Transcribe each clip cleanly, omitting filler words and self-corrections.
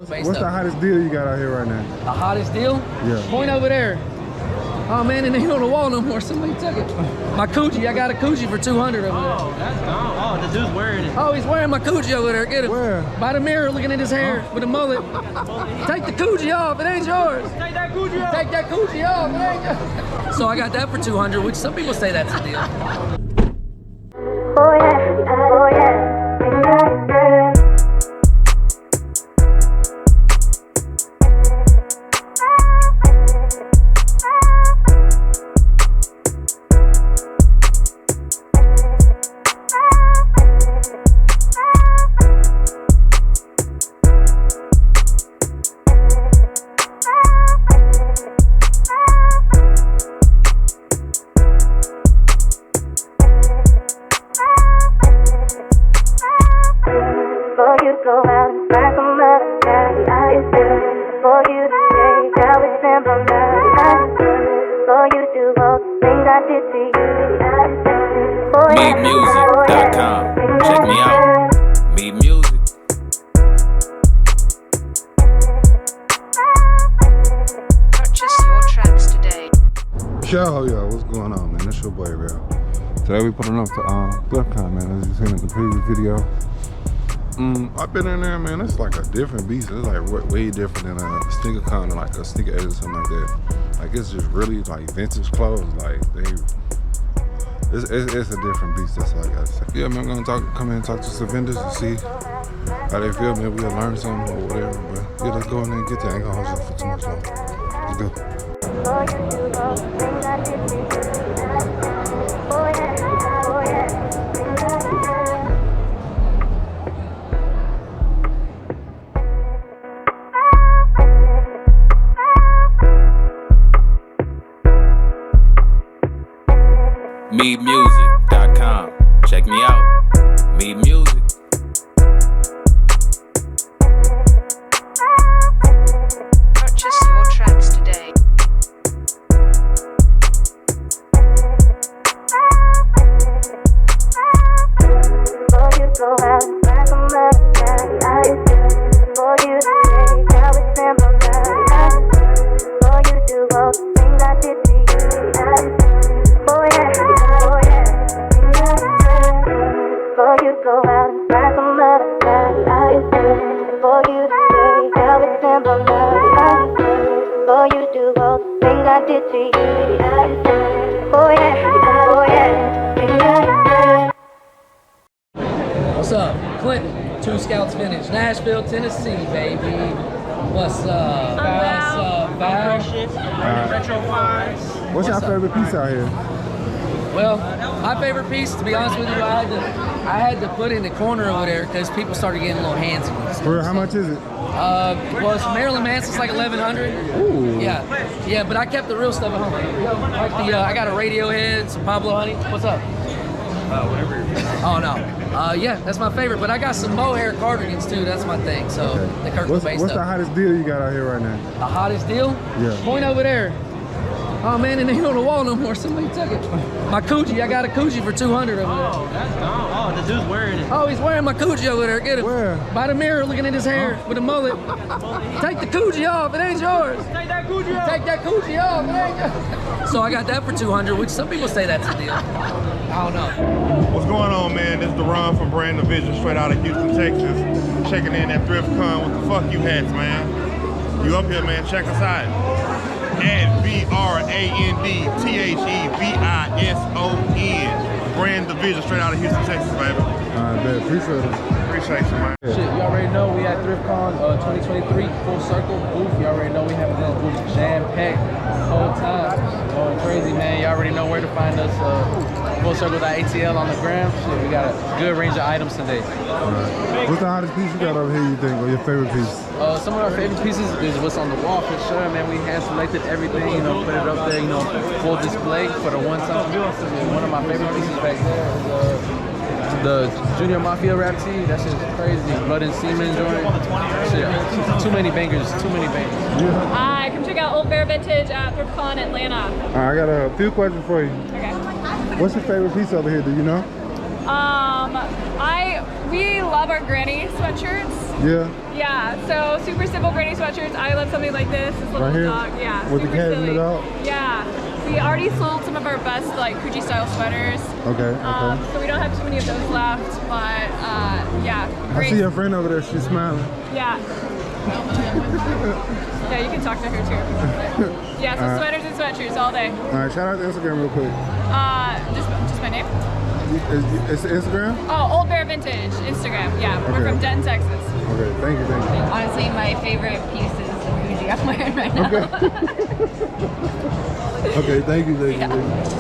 What's the hottest deal you got out here right now? The hottest deal? Yeah. Point over there. Oh man, it ain't on the wall no more. Somebody took it. My Coogi, I got a Coogi for 200 over there. Oh, that's gone. Oh, the dude's wearing it. Oh, he's wearing my Coogi over there. Get him. Where? By the mirror, looking at his hair with a mullet. Take the Coogi off. It ain't yours. Take that Coogi off. Take that Coogi off. It ain't yours. So I got that for 200, which some people say that's a deal. Oh yeah, oh yeah. Go out and find some other guy. I is good for you to take out with them on I is good for you to do all the things I did to you. I is good. MeetMusic.com. Check me out. Meet Music. Purchase your tracks today. Yo, what's going on, man? It's your boy, Real. Today we putting up to Thriftcon, man. As you seen in the previous video. I've been in there, man. It's like a different beast. It's like way different than a sneaker con or like a sneaker edge or something like that. Like it's just really like vintage clothes. Like it's a different beast. That's all I gotta say. Yeah, man. I'm gonna come in and talk to some vendors and see how they feel. Maybe we'll learn something or whatever. But yeah, let's go in there and get there. I ain't gonna hold you for too much longer. Let's go. MeetMusic.com. Check me out. Meet Music. Purchase your tracks today. For you go out and find some other guy. I is good for you to take out with them on I is good for you to do all the things I did to you. I is good. Oh yeah, oh yeah. For you go out and find some other guy. I is good for you to take out with them on I is good for you to do all the things I did to you. I is good. Oh yeah, oh yeah. What's up? Clinton, 2 Scouts Vintage, Nashville, Tennessee, baby. What's up? What's up, Val? Retro finds. What's your favorite piece out here? Well, my favorite piece, to be honest with you, I had to put in the corner over there because people started getting a little handsy. For real, how much is it? Well, it's Marilyn Manson's like 1,100. Ooh. Yeah, but I kept the real stuff at home. Like I got a Radiohead, some Pablo Honey. What's up? Whatever. Oh no. Yeah, that's my favorite. But I got some mohair cardigans too. That's my thing. So the Kurt Cobain What's stuff. the hottest deal you got out here right now? The hottest deal? Yeah. Point over there. Oh man, it ain't on the wall no more. Somebody took it. My Coogi, I got a Coogi for 200 over there. Oh, that's gone. Oh, the dude's wearing it. Oh, he's wearing my Coogi over there. Get him. Where? By the mirror, looking at his hair with a mullet. Take the Coogi off. It ain't yours. Take that Coogi off. Take that Coogi off. It ain't yours. So I got that for 200, which some people say that's a deal. I don't know. What's going on, man? This is Deron from Brand Division, straight out of Houston, Texas. Checking in at Thriftcon. What the fuck you hats, man? You up here, man? Check us out. At BRANDTHEVISON. Brand Division, straight out of Houston, Texas, baby. Man, appreciate it. Appreciate you, man. Shit, you already know we at Thriftcon 2023, full circle booth. You already know we have this booth jam-packed the whole time. Going crazy, man. You already know where to find us. Full circle ATL on the gram. Shit, we got a good range of items today. What's the hottest piece you got over here, you think, or your favorite piece? Some of our favorite pieces is what's on the wall for sure, man. We hand selected everything, you know, put it up there, you know, full display for the one-time. One of my favorite pieces back there is the Junior Mafia rap tee. That shit's crazy. Blood and Semen joint. Shit, too many bangers. Yeah. Hi, come check out Old Bear Vintage at Thriftcon Atlanta. I got a few questions for you. Okay. What's your favorite piece over here? Do you know? We love our granny sweatshirts. Yeah. Yeah, so super simple granny sweatshirts. I love something like this little Right here? dog. Yeah, With the super cat and the silly. dog? Yeah, we already sold some of our best like Gucci style sweaters. Okay. So we don't have too many of those left, but yeah, I great. see your friend over there. She's smiling. Yeah. Yeah, you can talk to her too. Yeah, so sweaters and sweatshirts all day. All right, shout out to Instagram real quick. Just my name. It's Instagram? Oh, Old Bear Vintage Instagram. Yeah, we're Okay. from Denton, Texas. Okay, thank you. Honestly, my favorite piece is the Fuji I'm wearing right now. Okay, thank you.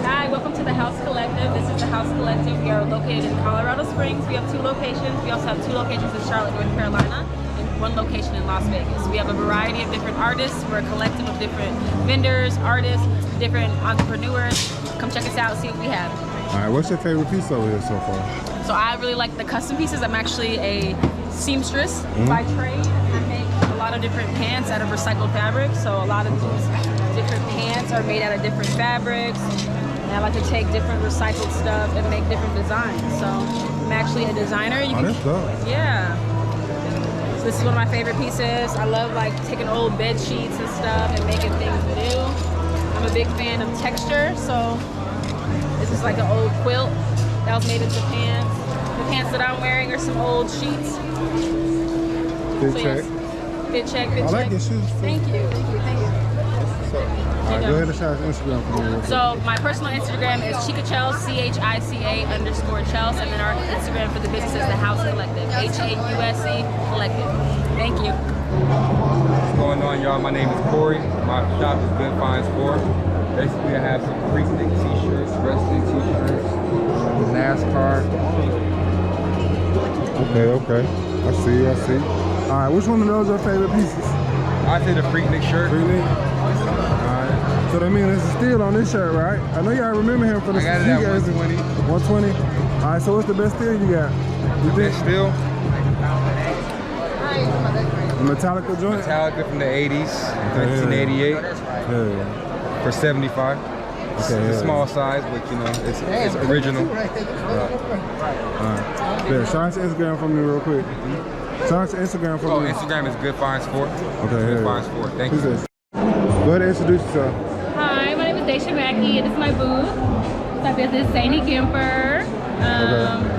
Hi, welcome to the House Collective. This is the House Collective. We are located in Colorado Springs. We have 2 locations. We also have 2 locations in Charlotte, North Carolina, and 1 location in Las Vegas. We have a variety of different artists. We're a collective of different vendors, artists, different entrepreneurs. Come check us out, see what we have. All right, what's your favorite piece over here so far? So I really like the custom pieces. I'm actually a seamstress by trade. I make a lot of different pants out of recycled fabric. So a lot of these different pants are made out of different fabrics. And I like to take different recycled stuff and make different designs. So I'm actually a designer. That's dope. Yeah. So this is one of my favorite pieces. I love like taking old bed sheets and stuff and making things new. I'm a big fan of texture. So this is like an old quilt that was made into pants. The pants that I'm wearing are some old sheets. Fit check. Fit check. I like your shoes. Thank you. All right, go ahead and shout out Instagram for me. So my personal Instagram is ChicaChels, CHICA_Chels, and then our Instagram for the business is the House Collective, HAUSE Collective. Thank you. What's going on, y'all? My name is Corey. My shop is Good Finds 4. Basically, I have some Freaknik t-shirts, wrestling t-shirts, NASCAR. Okay. I see. All right, which one of those are your favorite pieces? I say the Freaknik shirt. Freaknik? All right. So that means there's a steal on this shirt, right? I know y'all remember him for the I got it at 120. 120? All right, so what's the best steal you got? Best steal? The Metallica joint? Metallica from the 80s, 1988. Yeah. For 75. It's a small size, but you know, it's original. Alright. Yeah, shout out to Instagram for me real quick. Shout out to Instagram for me. Instagram is Good Finds 4. Okay, Good Finds 4. Thank you. Go ahead and introduce yourself. Hi, my name is Daisha Mackey, and this is my booth. My business is Zany Gimper.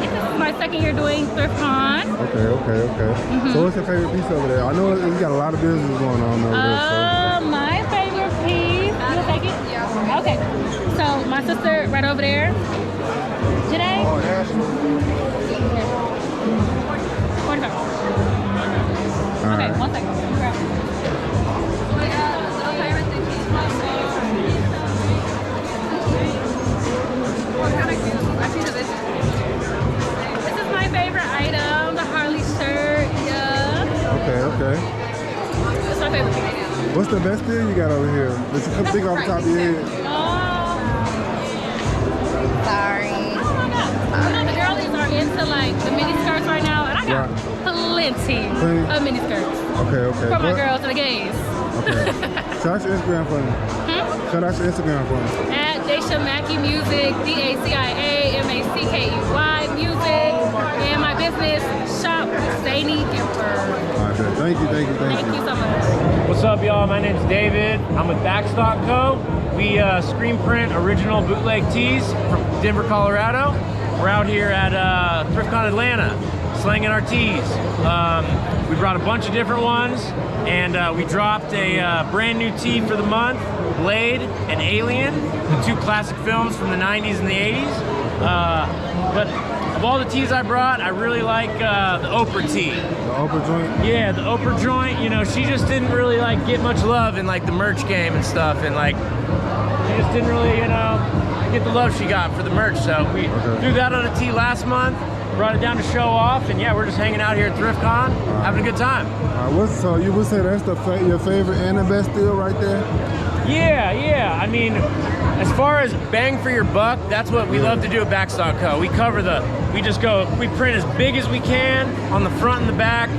This is my second year doing Thriftcon. Okay. So what's your favorite piece over there? I know you got a lot of business going on over there. My favorite piece, you'll take it? Yeah. Okay. So my sister right over there, today. Oh, yeah. 45. Okay, 1 second. Grab it. This is my favorite item, the Harley shirt. Yeah. Okay. That's my favorite piece. What's the best deal you got over here? That you can think off the top of your head. Sorry. Oh my God. You know the girlies are into like the mini skirts right now, and I got plenty of mini skirts. Okay. For my girls and the gays. Okay. Shout out to Instagram for me. Shout out to Instagram for me. At Daisha Mackey Music, DACIA music, and my business shop Zany Gimper. Alright, thank you. Thank you so much. What's up, y'all? My name's David. I'm with Backstock Co. We screen print original bootleg tees from Denver, Colorado. We're out here at Thriftcon Atlanta, slanging our tees. We brought a bunch of different ones, and we dropped a brand new tee for the month, Blade and Alien, the 2 classic films from the 90s and the 80s. But of all the tees I brought, I really like the Oprah tee. The Oprah joint? Yeah, the Oprah joint. You know, she just didn't really like get much love in like the merch game and stuff, and like she just didn't really, you know, get the love she got for the merch. So we threw that on a tee last month, brought it down to show off, and yeah, we're just hanging out here at Thriftcon, having a good time. So you would say that's your favorite and the best deal right there? Yeah. I mean, as far as bang for your buck, that's what we love to do at Backstock Co. We cover we print as big as we can on the front and the back.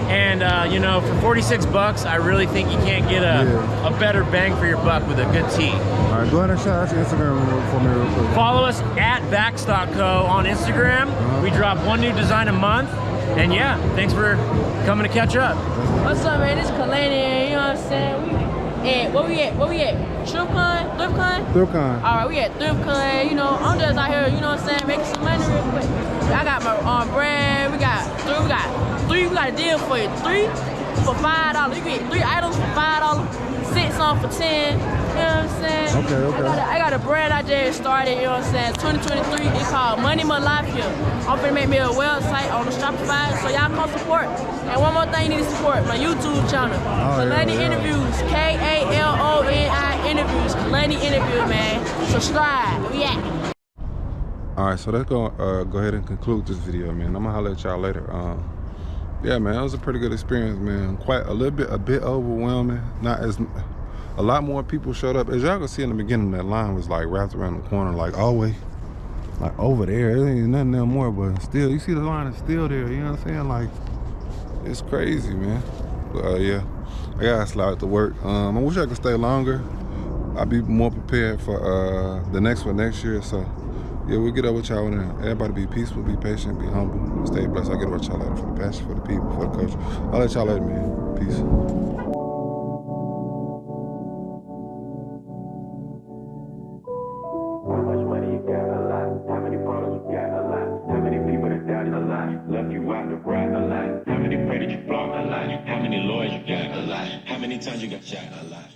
And, you know, for 46 bucks, I really think you can't get a better bang for your buck with a good tee. All right, go ahead and shout out your Instagram for me real quick. Follow us at Backstock Co. on Instagram. We drop one new design a month. And yeah, thanks for coming to catch up. What's up, man? This is Kalani, you know what I'm saying? Where we at? Thriftcon? Thriftcon. All right, we at Thriftcon. You know, I'm just out here, you know what I'm saying, making some money real quick. I got my brand. We got three. We got a deal for you. 3 for $5. You get 3 items for $5. 6 on for 10. You know what I'm saying? Okay. I got a brand I just started, you know what I'm saying, 2023. It's called Money Malafia. I'm finna make me a website on the Shopify, so y'all come support. And one more thing you need to support, my YouTube channel. Kalani Interviews, Kaloni Interviews, Kalani Interviews, man. Subscribe, yeah. All right, so let's go ahead and conclude this video, man. I'm gonna holler at y'all later. Yeah, man, it was a pretty good experience, man. Quite a bit overwhelming. A lot more people showed up. As y'all can see in the beginning, that line was like wrapped around the corner, like always, like over there. There ain't nothing there more, but still, you see the line is still there. You know what I'm saying? Like, it's crazy, man. But yeah, I gotta slide to work. I wish I could stay longer. I'll be more prepared for the next one next year. So yeah, we'll get up with y'all now. Everybody be peaceful, be patient, be humble, stay blessed. I'll get up with y'all later for the passion, for the people, for the culture. I'll let y'all later, man. Peace. Left you out the right a lot. How many pray that you block a lot? How many lawyers you got a lot? How many times you got shot a lot?